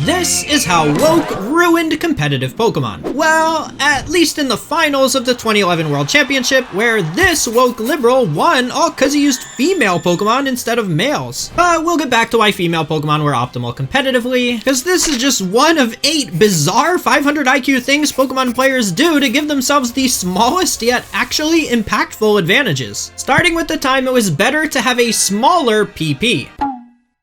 This is how woke ruined competitive Pokemon. Well, at least in the finals of the 2011 World Championship, where this woke liberal won all cause he used female Pokemon instead of males. But we'll get back to why female Pokemon were optimal competitively, cause this is just one of 8 bizarre 500 IQ things Pokemon players do to give themselves the smallest yet actually impactful advantages. Starting with the time it was better to have a smaller PP.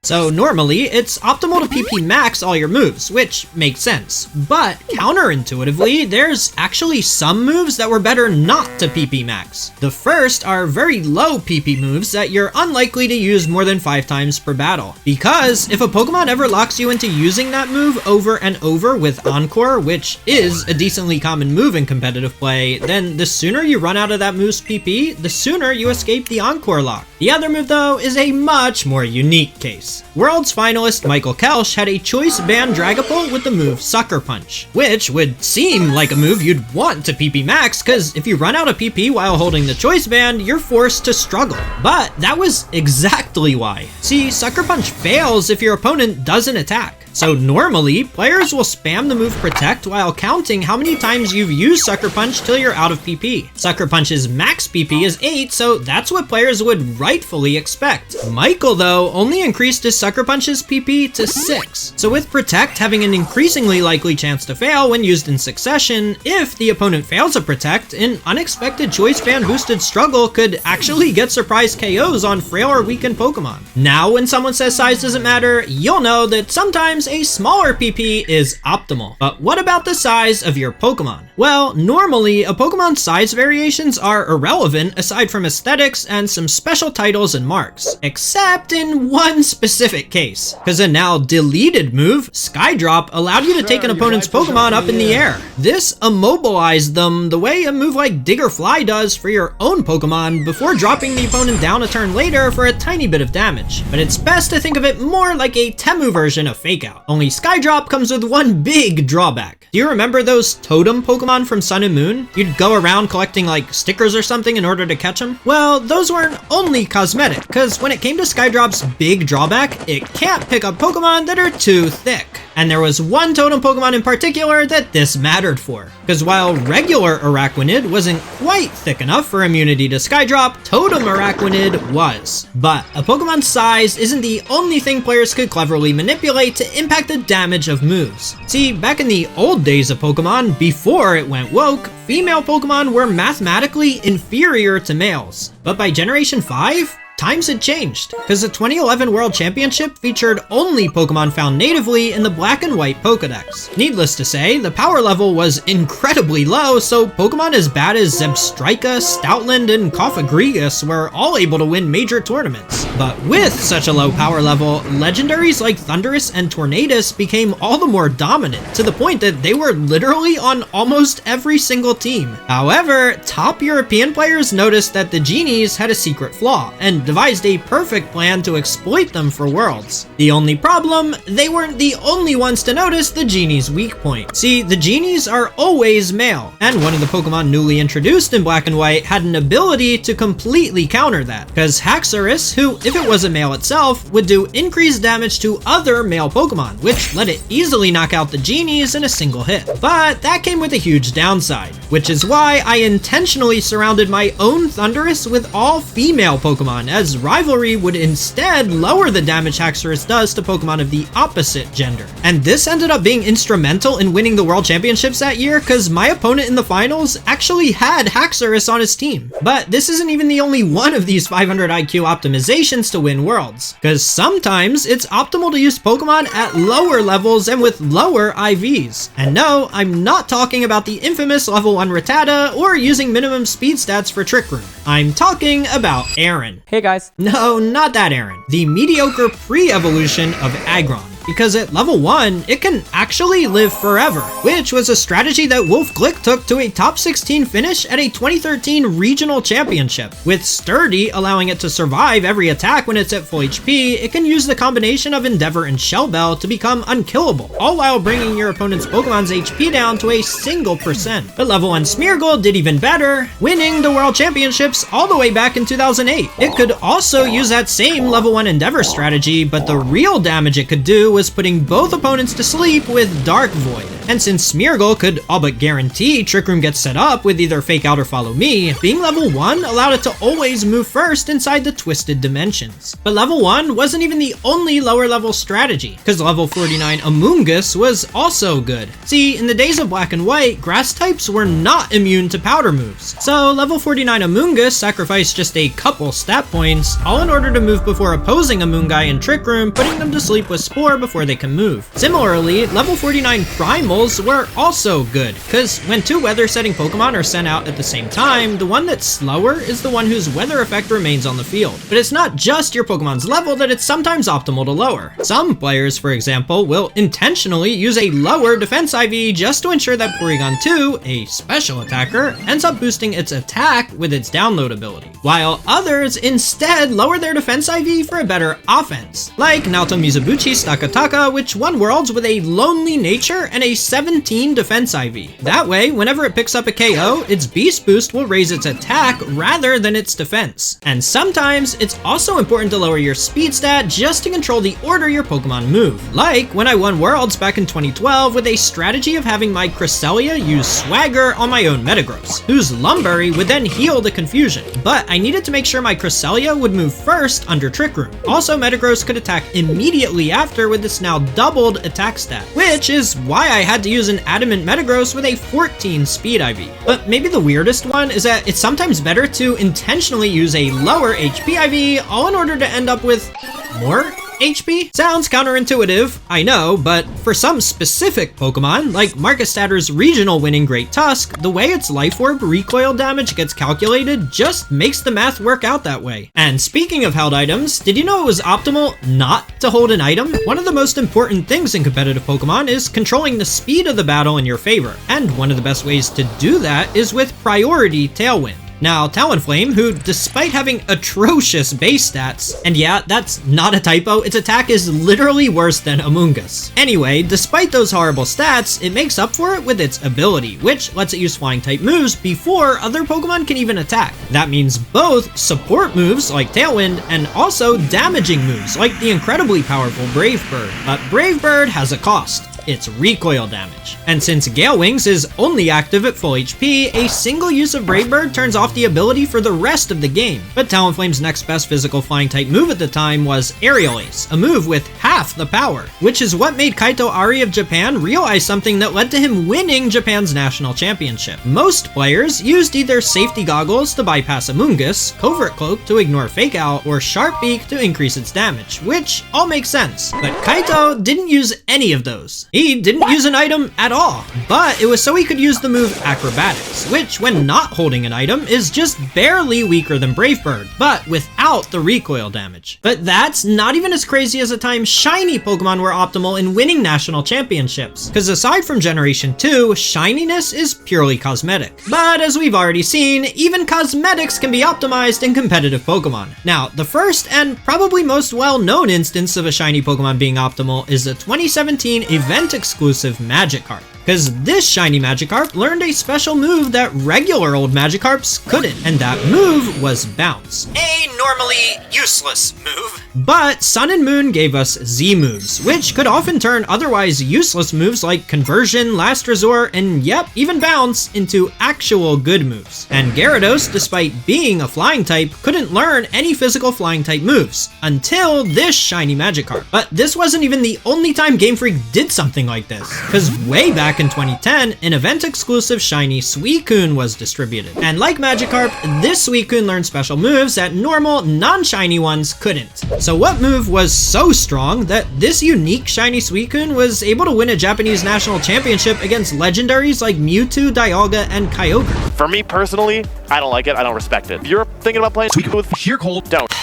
So normally, it's optimal to PP max all your moves, which makes sense. But counterintuitively, there's actually some moves that were better not to PP max. The first are very low PP moves that you're unlikely to use more than 5 times per battle. Because if a Pokemon ever locks you into using that move over and over with Encore, which is a decently common move in competitive play, then the sooner you run out of that move's PP, the sooner you escape the Encore lock. The other move though is a much more unique case. Worlds finalist Michael Kelsch had a choice band Dragapult with the move Sucker Punch, which would seem like a move you'd want to PP max, cause if you run out of PP while holding the choice band, you're forced to struggle. But that was exactly why. See, Sucker Punch fails if your opponent doesn't attack. So normally, players will spam the move Protect while counting how many times you've used Sucker Punch till you're out of PP. Sucker Punch's max PP is 8, so that's what players would rightfully expect. Michael, though, only increased his Sucker Punch's PP to 6. So with Protect having an increasingly likely chance to fail when used in succession, if the opponent fails a Protect, an unexpected choice band boosted struggle could actually get surprise KOs on frail or weakened Pokemon. Now when someone says size doesn't matter, you'll know that sometimes a smaller PP is optimal. But what about the size of your Pokemon? Well, normally, a Pokemon's size variations are irrelevant aside from aesthetics and some special titles and marks. Except in one specific case, because a now deleted move, Skydrop, allowed you to take an opponent's Pokemon up in the air. This immobilized them the way a move like Digger Fly does for your own Pokemon before dropping the opponent down a turn later for a tiny bit of damage. But it's best to think of it more like a Temu version of Fake Out. Only Skydrop comes with one big drawback. Do you remember those totem Pokemon from Sun and Moon? You'd go around collecting like stickers or something in order to catch them? Well, those weren't only cosmetic, because when it came to Skydrop's big drawback, it can't pick up Pokemon that are too thick. And there was one totem Pokemon in particular that this mattered for. Because while regular Araquanid wasn't quite thick enough for immunity to Skydrop, Totem Araquanid was. But a Pokemon's size isn't the only thing players could cleverly manipulate to impact the damage of moves. See, back in the old days of Pokemon, before it went woke, female Pokemon were mathematically inferior to males. But by Generation 5, times had changed, because the 2011 World Championship featured only Pokemon found natively in the black and white Pokedex. Needless to say, the power level was incredibly low, so Pokemon as bad as Zebstrika, Stoutland, and Cofagrigus were all able to win major tournaments. But with such a low power level, legendaries like Thundurus and Tornadus became all the more dominant, to the point that they were literally on almost every single team. However, top European players noticed that the Genies had a secret flaw, and devised a perfect plan to exploit them for Worlds. The only problem, they weren't the only ones to notice the Genie's weak point. See, the Genies are always male, and one of the Pokemon newly introduced in Black and White had an ability to completely counter that, because Haxorus, who, if it was a male itself, would do increased damage to other male Pokemon, which let it easily knock out the Genies in a single hit. But that came with a huge downside, which is why I intentionally surrounded my own Thundurus with all female Pokemon, as rivalry would instead lower the damage Haxorus does to Pokemon of the opposite gender. And this ended up being instrumental in winning the World Championships that year, because my opponent in the finals actually had Haxorus on his team. But this isn't even the only one of these 500 IQ optimizations to win Worlds, because sometimes it's optimal to use Pokemon at lower levels and with lower IVs. And no, I'm not talking about the infamous level 1 Rattata or using minimum speed stats for Trick Room. I'm talking about Aaron. Hey guys. No, not that Aaron. The mediocre pre-evolution of Aggron. Because at level 1, it can actually live forever, which was a strategy that Wolf Glick took to a top 16 finish at a 2013 regional championship. With Sturdy allowing it to survive every attack when it's at full HP, it can use the combination of Endeavor and Shell Bell to become unkillable, all while bringing your opponent's Pokemon's HP down to a single %. But level 1 Smeargle did even better, winning the World Championships all the way back in 2008. It could also use that same level 1 Endeavor strategy, but the real damage it could do Mewtwo was putting both opponents to sleep with Dark Void. And since Smeargle could all but guarantee Trick Room gets set up with either Fake Out or Follow Me, being level 1 allowed it to always move first inside the Twisted Dimensions. But level 1 wasn't even the only lower level strategy, because level 49 Amoonguss was also good. See, in the days of Black and White, grass types were not immune to powder moves, so level 49 Amoonguss sacrificed just a couple stat points, all in order to move before opposing Amoonguy in Trick Room, putting them to sleep with Spore before they can move. Similarly, level 49 Primals were also good, because when two weather setting Pokemon are sent out at the same time, the one that's slower is the one whose weather effect remains on the field. But it's not just your Pokemon's level that it's sometimes optimal to lower. Some players, for example, will intentionally use a lower defense IV just to ensure that Porygon 2, a special attacker, ends up boosting its attack with its download ability, while others instead lower their defense IV for a better offense, like Naoto Mizubuchi's Takataka, which won Worlds with a lonely nature and a 17 defense IV. That way, whenever it picks up a KO, its Beast Boost will raise its attack rather than its defense. And sometimes, it's also important to lower your speed stat just to control the order your Pokemon move. Like when I won Worlds back in 2012 with a strategy of having my Cresselia use Swagger on my own Metagross, whose Lumberry would then heal the confusion. But I needed to make sure my Cresselia would move first under Trick Room. Also, Metagross could attack immediately after with its now doubled attack stat, which is why I had to use an Adamant Metagross with a 14 speed IV. But maybe the weirdest one is that it's sometimes better to intentionally use a lower HP IV, all in order to end up with more HP? Sounds counterintuitive, I know, but for some specific Pokemon, like Marcus Statter's regional winning Great Tusk, the way its Life Orb recoil damage gets calculated just makes the math work out that way. And speaking of held items, did you know it was optimal not to hold an item? One of the most important things in competitive Pokemon is controlling the speed of the battle in your favor, and one of the best ways to do that is with Priority Tailwind. Now, Talonflame, who despite having atrocious base stats, and yeah, that's not a typo, its attack is literally worse than Amoonguss. Anyway, despite those horrible stats, it makes up for it with its ability, which lets it use flying type moves before other Pokemon can even attack. That means both support moves like Tailwind and also damaging moves like the incredibly powerful Brave Bird. But Brave Bird has a cost. Its recoil damage. And since Gale Wings is only active at full HP, a single use of Brave Bird turns off the ability for the rest of the game. But Talonflame's next best physical flying type move at the time was Aerial Ace, a move with half the power, which is what made Kaito Ari of Japan realize something that led to him winning Japan's national championship. Most players used either Safety Goggles to bypass Amoonguss, Covert Cloak to ignore Fake Out, or Sharp Beak to increase its damage, which all makes sense. But Kaito didn't use any of those. He didn't use an item at all, but it was so he could use the move Acrobatics, which when not holding an item is just barely weaker than Brave Bird, but without the recoil damage. But that's not even as crazy as the time shiny Pokemon were optimal in winning national championships, because aside from Generation 2, shininess is purely cosmetic. But as we've already seen, even cosmetics can be optimized in competitive Pokemon. Now, the first and probably most well-known instance of a shiny Pokemon being optimal is the 2017 event-exclusive Magikarp, because this shiny Magikarp learned a special move that regular old Magikarps couldn't, and that move was Bounce. A normally useless move. But Sun and Moon gave us Z moves, which could often turn otherwise useless moves like Conversion, Last Resort, and yep, even Bounce into actual good moves. And Gyarados, despite being a flying type, couldn't learn any physical flying type moves until this shiny Magikarp. But this wasn't even the only time Game Freak did something like this, because way back in 2010, an event-exclusive shiny Suicune was distributed. And like Magikarp, this Suicune learned special moves that normal, non-shiny ones couldn't. So what move was so strong that this unique shiny Suicune was able to win a Japanese national championship against legendaries like Mewtwo, Dialga, and Kyogre? For me personally, I don't like it, I don't respect it. If you're thinking about playing Suicune with sheer cold, don't.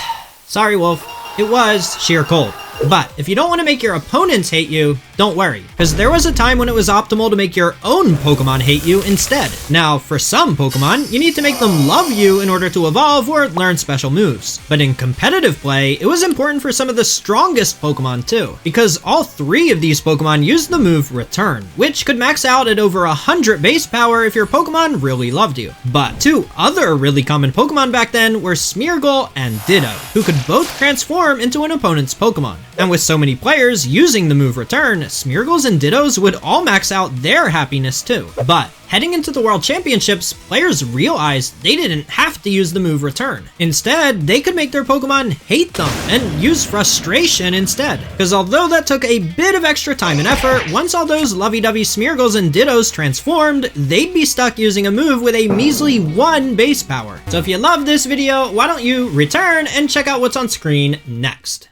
Sorry, Wolf. It was sheer cold. But if you don't want to make your opponents hate you, don't worry, because there was a time when it was optimal to make your own Pokemon hate you instead. Now, for some Pokemon, you need to make them love you in order to evolve or learn special moves. But in competitive play, it was important for some of the strongest Pokemon too, because all three of these Pokemon used the move Return, which could max out at over 100 base power if your Pokemon really loved you. But two other really common Pokemon back then were Smeargle and Ditto, who could both transform into an opponent's Pokemon. And with so many players using the move Return, Smeargles and Dittos would all max out their happiness too. But heading into the World Championships, players realized they didn't have to use the move Return. Instead, they could make their Pokemon hate them and use Frustration instead. Because although that took a bit of extra time and effort, once all those lovey-dovey Smeargles and Dittos transformed, they'd be stuck using a move with a measly 1 base power. So if you love this video, why don't you return and check out what's on screen next.